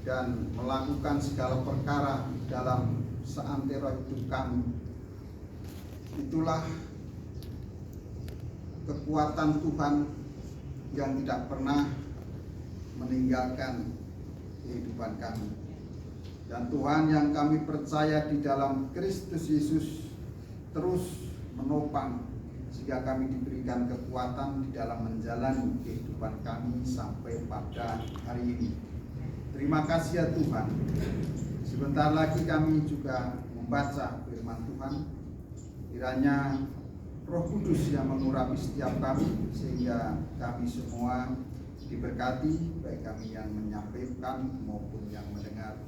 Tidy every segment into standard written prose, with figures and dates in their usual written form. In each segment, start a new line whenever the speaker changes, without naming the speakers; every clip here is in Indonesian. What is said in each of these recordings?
dan melakukan segala perkara dalam seantero hidup kami. Itulah kekuatan Tuhan yang tidak pernah meninggalkan kehidupan kami. Dan Tuhan yang kami percaya di dalam Kristus Yesus terus menopang sehingga kami diberikan kekuatan di dalam menjalani kehidupan kami sampai pada hari ini. Terima kasih ya Tuhan. Sebentar lagi kami juga membaca firman Tuhan. Kiranya Roh Kudus yang mengurapi setiap kami sehingga kami semua diberkati, baik kami yang menyampaikan maupun yang mendengar.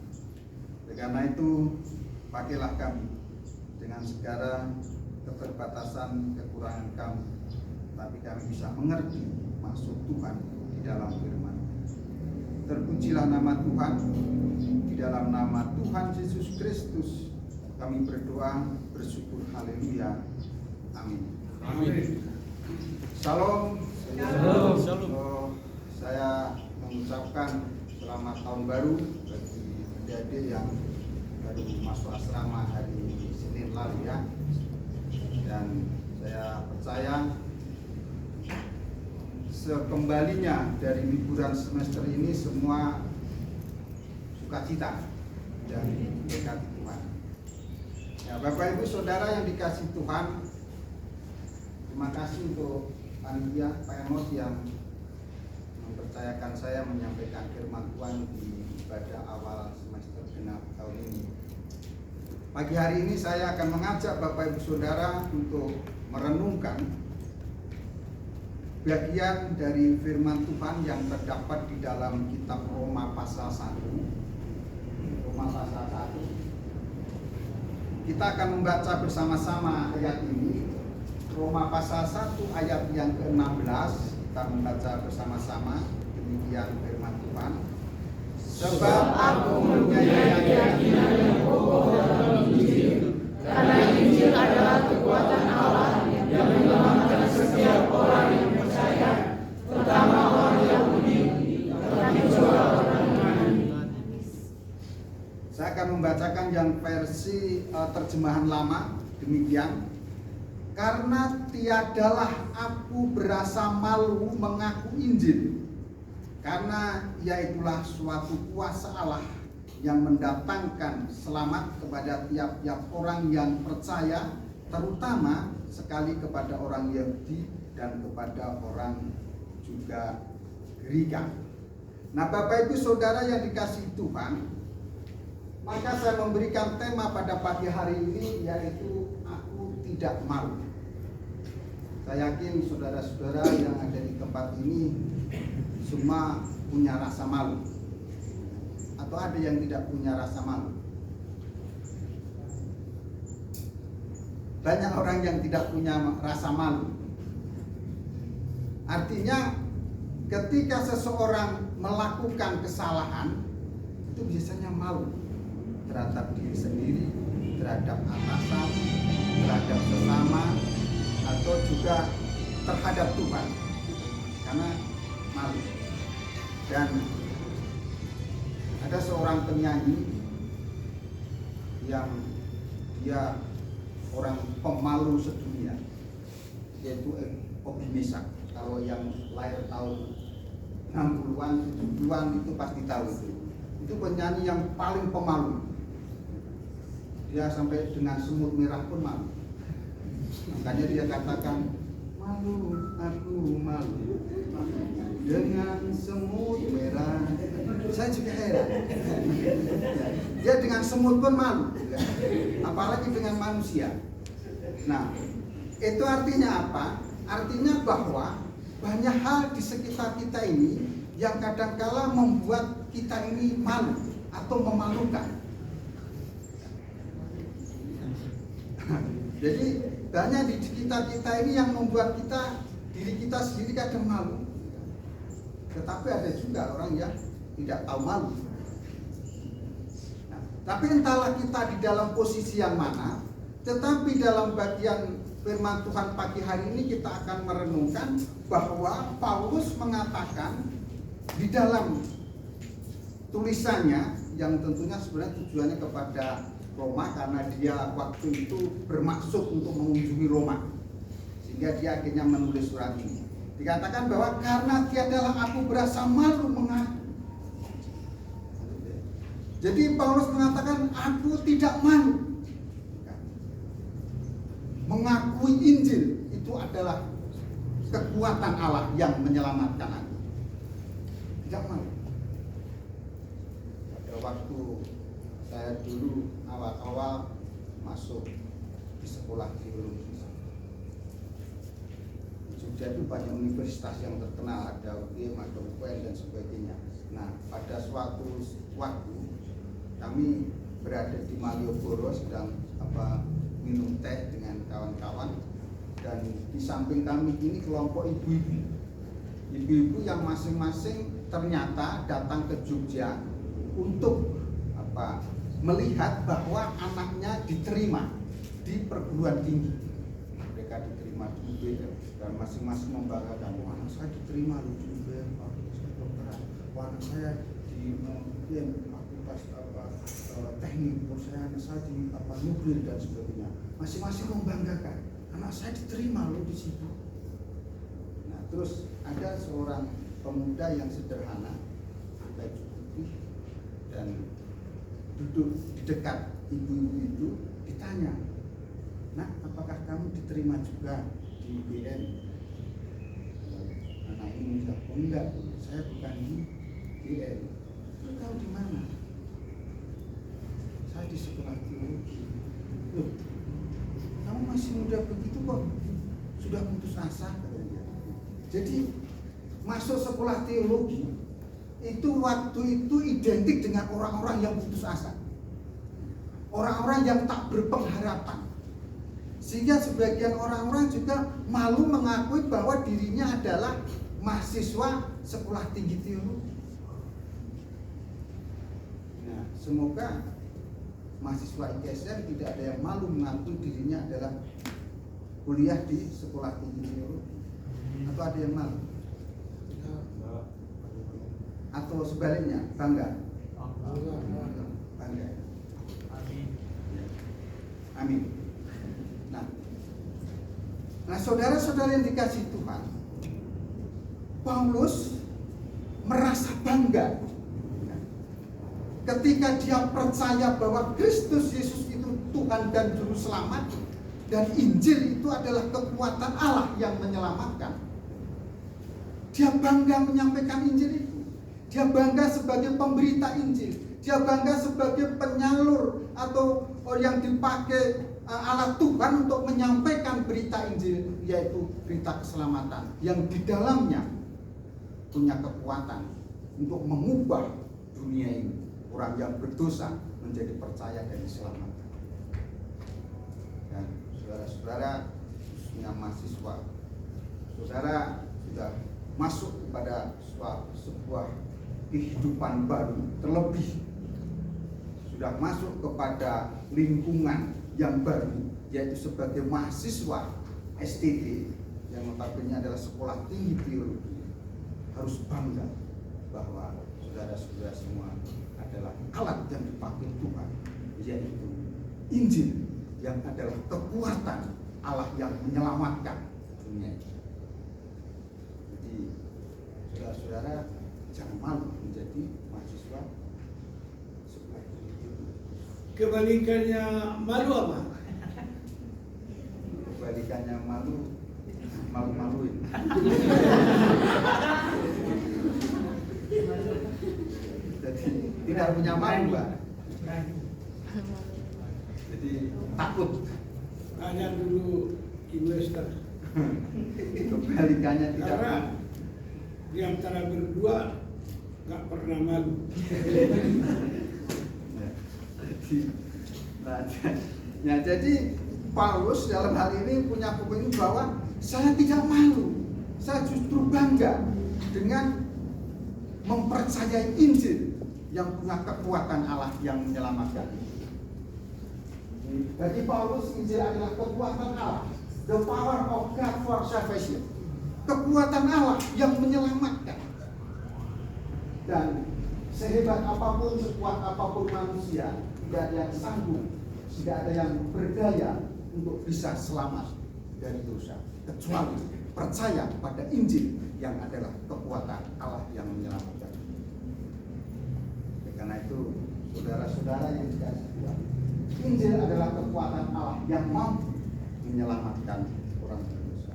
Karena itu pakailah kami dengan segala keterbatasan kekurangan kami, tapi kami bisa mengerti maksud Tuhan di dalam firman. Terpujilah nama Tuhan. Di dalam nama Tuhan Yesus Kristus kami berdoa, bersyukur, haleluya, amin.
Amin.
Shalom.
Shalom. Shalom.
Saya mengucapkan selamat tahun baru bagi adik-adik yang baru masuk asrama hari Senin lalu ya. Dan saya percaya sekembalinya dari liburan semester ini semua sukacita dan berkati Tuhan. Ya, Bapak Ibu Saudara yang dikasihi Tuhan, terima kasih untuk panitia Pak Emos yang mempercayakan saya menyampaikan firman Tuhan di ibadah awal semester genap tahun ini. Pagi hari ini saya akan mengajak Bapak Ibu Saudara untuk merenungkan bagian dari firman Tuhan yang terdapat di dalam kitab Roma pasal 1. Roma pasal 1. Kita akan membaca bersama-sama ayat ini. Roma pasal 1 ayat yang ke-16. Kita membaca bersama-sama. Demikian firman Tuhan. Sebab aku mempunyai keyakinan yang kokoh dalam Injil, karena Injil adalah kekuatan Allah yang menyelamatkan setiap orang yang percaya, terutama orang Yahudi, tetapi juga orang Yunani. Saya akan membacakan yang versi terjemahan lama, demikian. Karena tiadalah aku berasa malu mengaku Injil, karena iaitulah suatu kuasa Allah yang mendatangkan selamat kepada tiap-tiap orang yang percaya, terutama sekali kepada orang Yahudi dan kepada orang juga Greka. Nah, Bapak Ibu Saudara yang dikasihi Tuhan, maka saya memberikan tema pada pagi hari ini yaitu aku tidak malu. Saya yakin saudara-saudara yang ada di tempat ini semua punya rasa malu, atau ada yang tidak punya rasa malu. Banyak orang yang tidak punya rasa malu. Artinya ketika seseorang melakukan kesalahan itu biasanya malu terhadap diri sendiri, terhadap atasan, terhadap sesama, atau juga terhadap Tuhan, karena malu. Dan ada seorang penyanyi yang dia orang pemalu sedunia, yaitu Obi Mesak. Kalau yang lahir tahun 60-an, 70-an itu pasti tahu itu. Itu penyanyi yang paling pemalu. Dia sampai dengan semut merah pun malu. Makanya dia katakan, malu, aku malu dengan semut merah. Saya juga heran. Dia dengan semut pun malu, apalagi dengan manusia. Nah, itu artinya apa? Artinya bahwa banyak hal di sekitar kita ini yang kadangkala membuat kita ini malu atau memalukan. Jadi banyak di sekitar kita ini yang membuat diri kita sendiri kadang malu. Tetapi ada juga orang yang tidak tahu malu. Nah, tapi entahlah kita di dalam posisi yang mana, tetapi dalam bagian firman Tuhan pagi hari ini kita akan merenungkan bahwa Paulus mengatakan di dalam tulisannya yang tentunya sebenarnya tujuannya kepada Roma, karena dia waktu itu bermaksud untuk mengunjungi Roma, sehingga dia akhirnya menulis surat ini. Dikatakan bahwa karena tiadalah aku berasa malu mengaku. Jadi Paulus mengatakan aku tidak malu mengakui Injil itu adalah kekuatan Allah yang menyelamatkan aku. Tidak malu. Pada waktu saya dulu awal-awal masuk di sekolah teologi, di Jogja itu banyak universitas yang terkenal, ada UGM, ada UPN dan sebagainya. Nah, pada suatu waktu kami berada di Malioboro sedang minum teh dengan kawan-kawan, dan di samping kami ini kelompok ibu-ibu yang masing-masing ternyata datang ke Jogja untuk melihat bahwa anaknya diterima di perguruan tinggi. Mereka diterima di UGM dan masing-masing membanggakan, wah anak saya diterima di UGM, anak saya di fakultas teknik, anak saya di nuklir dan sebagainya. Masing-masing membanggakan, anak saya diterima loh di situ. Nah, terus ada seorang pemuda yang sederhana, baju putih, dan duduk di dekat ibu-ibu itu, ditanya, "Nak, apakah kamu diterima juga di UGM?" Anak ini bilang, "Oh enggak, saya bukan di UGM." "Lu tahu di mana?" "Saya di sekolah teologi." "Loh, kamu masih muda begitu kok sudah putus asa?" katanya. Jadi masuk sekolah teologi itu waktu itu identik dengan orang-orang yang putus asa, orang-orang yang tak berpengharapan, sehingga sebagian orang-orang juga malu mengakui bahwa dirinya adalah mahasiswa sekolah tinggi teologi. Nah, semoga mahasiswa IKSM tidak ada yang malu mengakui dirinya adalah kuliah di sekolah tinggi teologi. Atau ada yang malu? Atau sebaliknya, bangga? Bangga. Amin. Nah, saudara-saudara yang dikasihi Tuhan, Paulus merasa bangga ketika dia percaya bahwa Kristus Yesus itu Tuhan dan Juru Selamat, dan Injil itu adalah kekuatan Allah yang menyelamatkan. Dia bangga menyampaikan Injil itu. Dia bangga sebagai pemberita Injil. Dia bangga sebagai penyalur atau yang dipakai alat Tuhan untuk menyampaikan berita Injil, yaitu berita keselamatan yang di dalamnya punya kekuatan untuk mengubah dunia ini, orang yang berdosa menjadi percaya dan diselamatkan. Dan saudara-saudara, khususnya mahasiswa, saudara sudah masuk kepada sebuah kehidupan baru, terlebih sudah masuk kepada lingkungan yang baru, yaitu sebagai mahasiswa STT yang notabene adalah sekolah tinggi teologi. Harus bangga bahwa saudara-saudara semua adalah alat yang dipakai Tuhan, yaitu Injil yang adalah kekuatan Allah yang menyelamatkan dunia. Jadi saudara-saudara jangan malu menjadi mahasiswa sekolah tinggi teologi.
Kebalikannya malu apa?
Kebalikannya malu-maluin. Jadi tidak punya malu, Mbak. Jadi takut.
Hanya dulu investor.
Kebalikannya tidak.
Karena di antara berdua nggak pernah malu.
Jadi Paulus dalam hal ini punya kepentingan bahwa saya tidak malu, saya justru bangga dengan mempercayai Injil yang punya kekuatan Allah yang menyelamatkan. Bagi Paulus, Injil adalah kekuatan Allah, the power of God for salvation, kekuatan Allah yang menyelamatkan. Dan sehebat apapun, sekuat apapun manusia, tidak ada yang sanggup, tidak ada yang berdaya untuk bisa selamat dari dosa, kecuali percaya pada Injil yang adalah kekuatan Allah yang menyelamatkan. Karena itu, saudara-saudara yang dikasihi Tuhan, Injil adalah kekuatan Allah yang mampu menyelamatkan orang berdosa.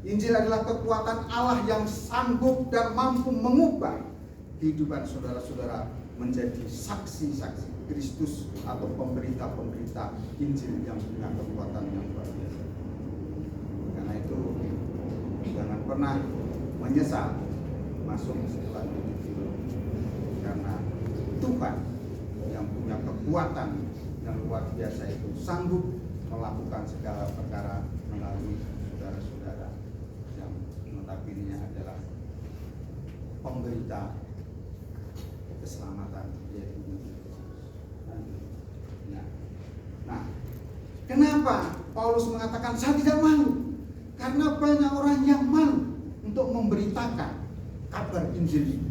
Injil adalah kekuatan Allah yang sanggup dan mampu mengubah kehidupan saudara-saudara menjadi saksi-saksi Kristus atau pemberita-pemberita Injil yang punya kekuatan yang luar biasa. Karena itu jangan pernah menyesal masuk setelah itu, karena Tuhan yang punya kekuatan yang luar biasa itu sanggup melakukan segala perkara melalui saudara-saudara yang notabene adalah pemberita keselamatan, yaitu Nah, kenapa Paulus mengatakan saya tidak malu? Karena banyak orang yang malu untuk memberitakan kabar Injil ini.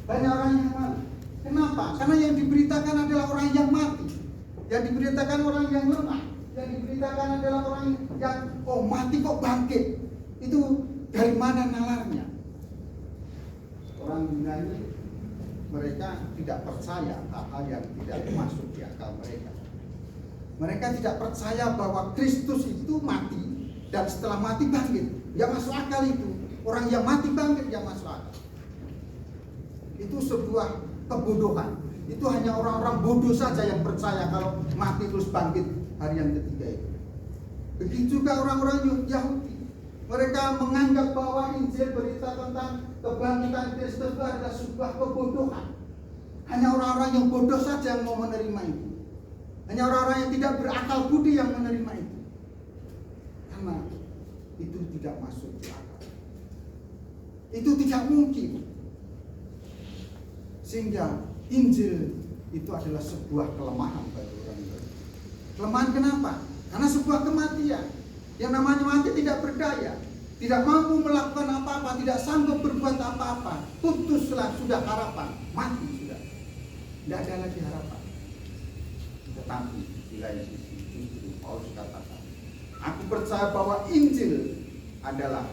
Banyak orang yang malu. Kenapa? Karena yang diberitakan adalah orang yang mati, yang diberitakan orang yang lemah, yang diberitakan adalah orang yang mati kok bangkit. Itu dari mana nalarnya? Orang Yunani, mereka tidak percaya hal-hal yang tidak masuk di akal mereka. Mereka tidak percaya bahwa Kristus itu mati dan setelah mati bangkit. Ya masuk akal itu. Orang yang mati bangkit ya masuk akal. Itu sebuah kebodohan. Itu hanya orang-orang bodoh saja yang percaya kalau mati terus bangkit hari yang ketiga itu. Begitu juga orang-orang Yahudi. Mereka menganggap bahwa Injil berita tentang kebangkitan Kristus itu adalah sebuah kebodohan. Hanya orang-orang yang bodoh saja yang mau menerima itu. Hanya orang-orang yang tidak berakal budi yang menerima itu. Karena itu tidak masuk di akal. Itu tidak mungkin. Sehingga Injil itu adalah sebuah kelemahan bagi orang Yahudi. Kelemahan kenapa? Karena sebuah kematian. Yang namanya mati tidak berdaya, tidak mampu melakukan apa-apa, tidak sanggup berbuat apa-apa. Putuslah sudah harapan, mati sudah. Tidak ada lagi harapan. Tetapi di lain sisi justru Paulus katakan, aku percaya bahwa Injil adalah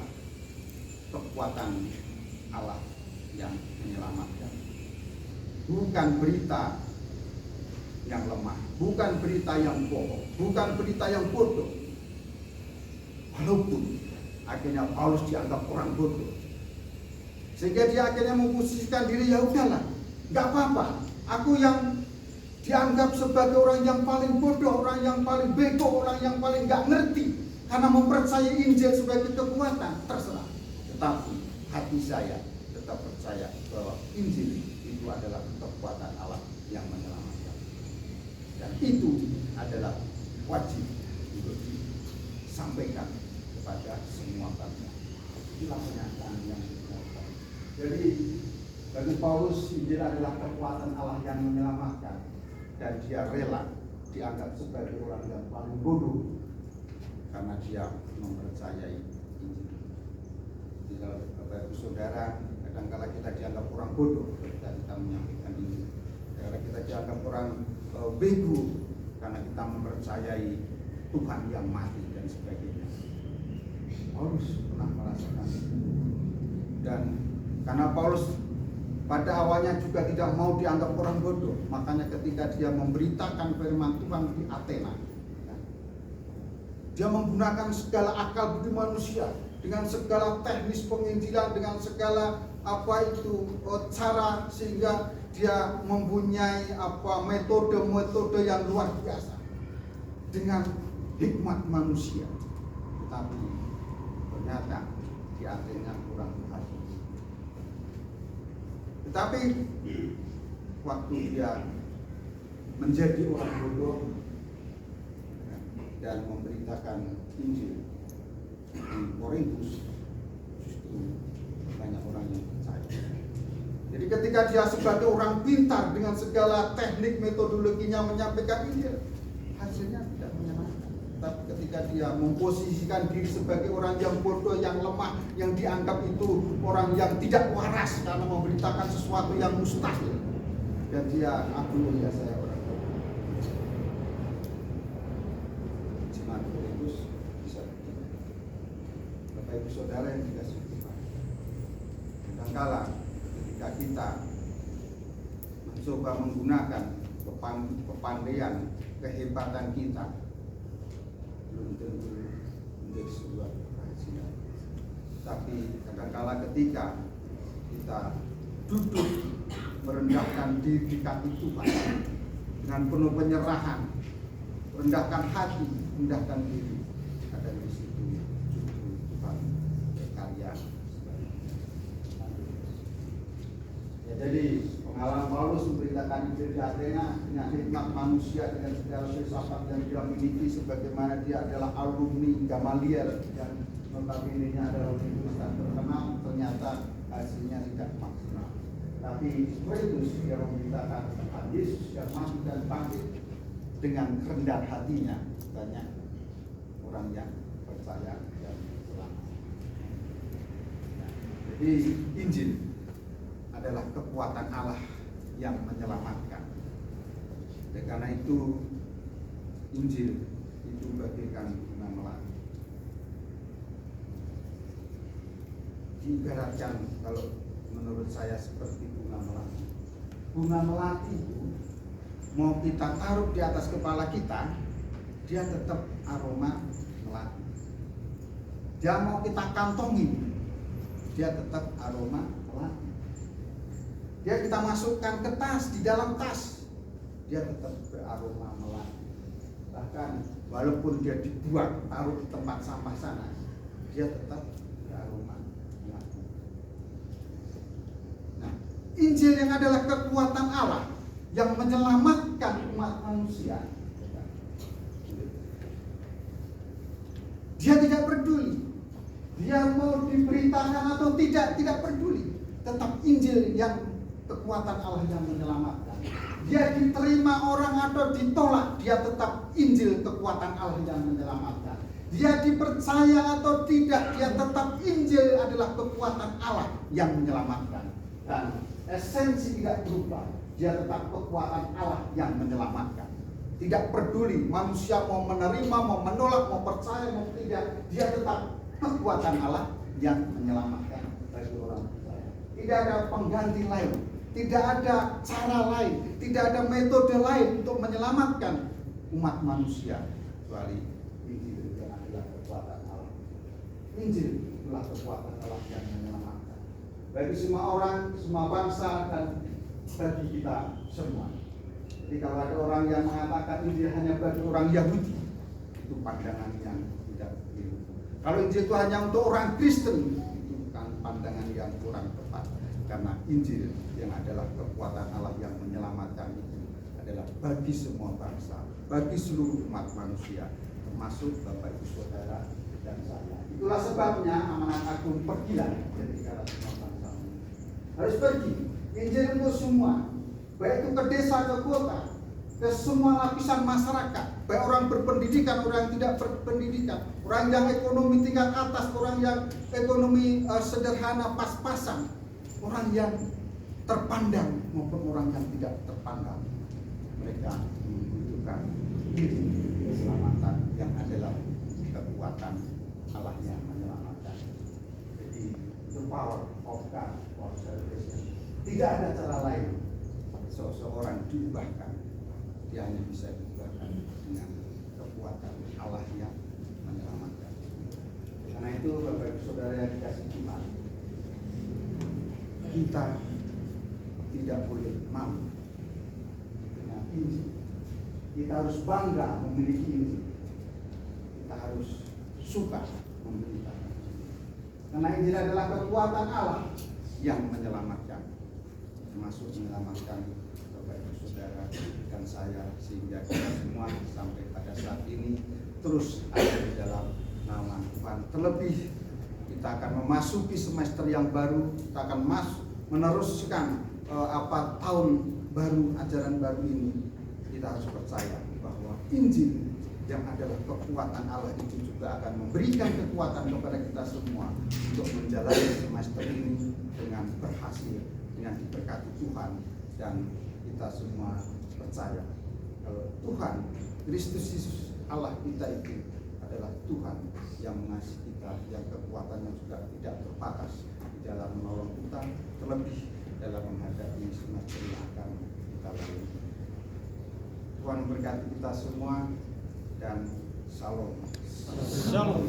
kekuatan Allah yang menyelamatkan. Bukan berita yang lemah, bukan berita yang bohong, bukan berita yang bodoh. Walaupun akhirnya Paulus dianggap orang bodoh, sehingga dia akhirnya memposisikan diri, ya udahlah, nggak apa-apa. Aku yang dianggap sebagai orang yang paling bodoh, orang yang paling bego, orang yang paling nggak ngerti, karena mempercayai Injil sebagai kekuatan, terserah. Tetapi hati saya tetap percaya bahwa Injil itu adalah kekuatan Allah yang menyelamatkan, dan itu adalah wajib untuk disampaikan kepada semua bangsa. Itulah pernyataan yang dilakukan. Jadi bagi Paulus, Injil adalah kekuatan Allah yang menyelamatkan, dan dia rela dianggap sebagai orang yang paling bodoh karena dia mempercayai Injil. Jadi kalau Bapak Ibu Saudara, kadang-kala kita dianggap orang bodoh ketika kita menyampaikan Injil. Kadang-kala kita dianggap orang bego karena kita mempercayai Tuhan yang mati dan sebagainya. Paulus pernah merasakan itu. Dan karena Paulus pada awalnya juga tidak mau dianggap orang bodoh, makanya ketika dia memberitakan firman Tuhan di Athena, dia menggunakan segala akal budi manusia, dengan segala teknis penginjilan, dengan segala cara, sehingga dia mempunyai metode-metode yang luar biasa dengan hikmat manusia. Tetapi ternyata di Athena kurang berhasil. Tetapi waktu dia menjadi orang bodoh dan memberitakan Injil di Korintus, justru banyak orang yang percaya. Jadi ketika dia sebagai orang pintar dengan segala teknik metodologinya menyampaikan Injil, hasilnya tidak menyenangkan. Tapi ketika dia memposisikan diri sebagai orang yang bodoh, yang lemah, yang dianggap itu orang yang tidak waras karena memberitakan sesuatu yang mustahil, dan dia akui ya saya orang tua. Jemaat Korintus bisa begini. Bapak Ibu Saudara yang dikasihi Tuhan, kadangkala ketika kita mencoba menggunakan kepandaian, kehebatan kita, belum tentu menjadi sebuah keberhasilan. Tapi kadangkala ketika kita duduk merendahkan diri di kaki Tuhan dengan penuh penyerahan, rendahkan hati, rendahkan diri, ada di situ justru Tuhan berkarya. Ya, jadi pengalaman Paulus memberitakan Injil di Athena dengan hikmat manusia, dengan segala filsafat yang dia miliki, sebagaimana dia adalah alumni Gamaliel yang notabene-nya adalah universitas terkenal, ternyata hasilnya tidak maksimal. Tapi Korintus dia memberitakan tentang Yesus yang mati dan bangkit dengan rendah hatinya. Banyak orang yang percaya dan selamat. Jadi Injil adalah kekuatan Allah yang menyelamatkan. Dan karena itu Injil itu bagaikan bunga melati. Diibaratkan kalau menurut saya seperti bunga melati. Bunga melati itu mau kita taruh di atas kepala kita, dia tetap aroma melati. Dia mau kita kantongin, dia tetap aroma melati. Dia kita masukkan ke tas, di dalam tas, dia tetap beraroma melati. Bahkan walaupun dia dibuang, taruh di tempat sampah sana, dia tetap beraroma melati. Nah, Injil yang adalah kekuatan Allah yang menyelamatkan umat manusia, dia tidak peduli dia mau diberitakan atau tidak peduli. Tetap Injil yang kekuatan Allah yang menyelamatkan. Dia diterima orang atau ditolak, dia tetap Injil kekuatan Allah yang menyelamatkan. Dia dipercaya atau tidak, dia tetap Injil adalah kekuatan Allah yang menyelamatkan. Dan esensi tidak berubah, dia tetap kekuatan Allah yang menyelamatkan. Tidak peduli manusia mau menerima, mau menolak, mau percaya, mau tidak, dia tetap kekuatan Allah yang menyelamatkan bagi orang percaya. Tidak ada pengganti lain, tidak ada cara lain, tidak ada metode lain untuk menyelamatkan umat manusia kecuali Injil yang adalah kekuatan Allah. Injil adalah kekuatan Allah yang menyelamatkan bagi semua orang, semua bangsa, dan bagi kita semua. Jadi kalau ada orang yang mengatakan Injil hanya bagi orang Yahudi, itu pandangan yang tidak begitu. Kalau Injil itu hanya untuk orang Kristen, itu bukan pandangan yang kurang tepat. Karena Injil yang adalah kekuatan Allah yang menyelamatkan itu adalah bagi semua bangsa, bagi seluruh umat manusia, termasuk Bapak Ibu Saudara dan saya. Itulah sebabnya amanat agung pergilah jadi karena semua bangsa harus pergi. Injil untuk semua, baik itu ke desa, ke kota, ke semua lapisan masyarakat, baik orang berpendidikan, orang yang tidak berpendidikan, orang yang ekonomi tingkat atas, orang yang ekonomi sederhana pas-pasan, orang yang terpandang maupun orang yang tidak terpandang. Mereka membutuhkan keselamatan yang adalah kekuatan Allah yang menyelamatkan. Jadi the power of God for salvation. Tidak ada cara lain seseorang diubahkan. Dia hanya bisa diubahkan dengan kekuatan Allah yang menyelamatkan. Karena itu Bapak Ibu Saudara yang dikasihi Tuhan, kita tidak boleh malu dengan Injil. Kita harus bangga memiliki Injil. Kita harus suka memberitakan Injil. Karena Injil adalah kekuatan Allah yang menyelamatkan, termasuk menyelamatkan Bapak Ibu Saudara dan saya, sehingga kita semua sampai pada saat ini terus ada di dalam nama Tuhan. Terlebih kita akan memasuki semester yang baru, kita akan meneruskan tahun baru, ajaran baru ini. Kita harus percaya bahwa Injil yang adalah kekuatan Allah itu juga akan memberikan kekuatan kepada kita semua untuk menjalani semester ini dengan berhasil, dengan diberkati Tuhan, dan kita kita semua percaya kalau Tuhan Kristus Yesus Allah kita itu adalah Tuhan yang mengasihi kita, yang kekuatannya juga tidak terbatas di dalam menolong kita, terlebih dalam menghadapi semacam yang akan kita lalui. Tuhan berkati kita semua dan Shalom.
Shalom.